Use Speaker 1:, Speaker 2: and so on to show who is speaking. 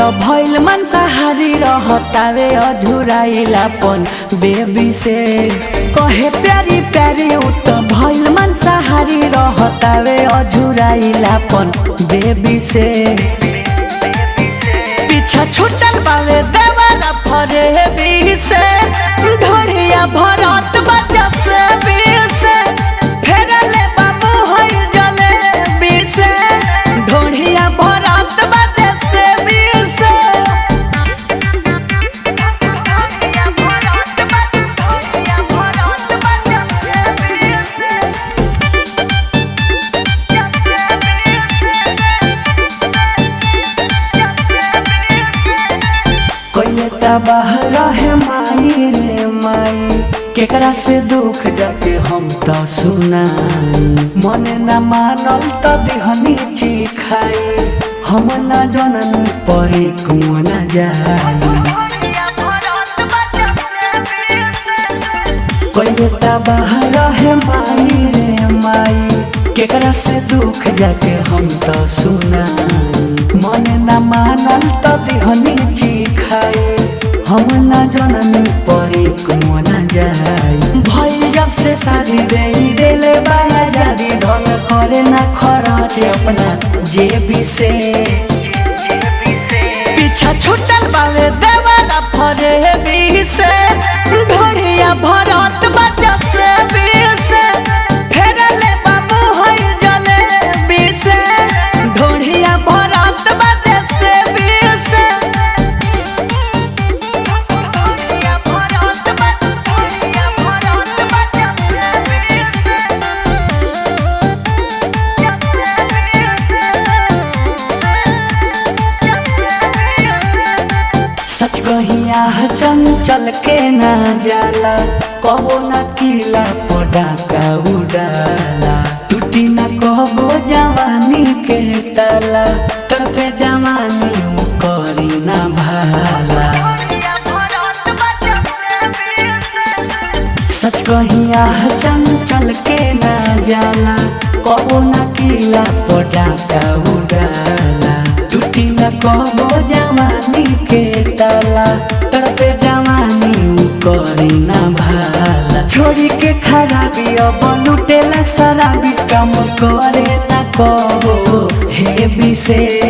Speaker 1: तो भइल मांसाहारी रहतावे अझुराइलापन बेबी से कहे प्यारी प्यारी उ तो भइल मांसाहारी रहतावे अझुराइलापन बेबी से पीछा छूटल बावे देवाला फरे बी से ढोरिया भरत बजा से बी से फेरले बाबू होई जले बी से ढोरिया भरत बजा से बी से कोई बाहर है माई रे माई केकरा से दुख जाके हम तो सुनाई मन न मानल तो दिहनी चिखाई हम न जनन परे कुआं न जाई कोई बाहर है माई रे माई केकरा से दुख जाके हम तो सुनाई मन न मानल तो दिहनी चिखाई हम न जनन परे कुआं न जाई भई जब से शादी देले बाया जादी धन करे न खर्च अपना जेबी से पीछा छूटल बावे देवाला फरे बी से ढोरिया भरत बजा से बी से फेरले बाबू होई जले बी से ढोरिया भरत बजा से बी से सच कहिया चंचल के ना जाला कबो न किला पटाका उड़ाला टूटी न कबो जवानी के ताला तरफे जवानी करी न भाला सच कहिया चंचल के ना जाला कबो न किला पटाका उड़ाला टूटी न कबो जवानी के ताला तरफे जवानी करी ना भाला छोरी के खराबी अब लुटेला शराबी काम करे ना कबो हे विशेष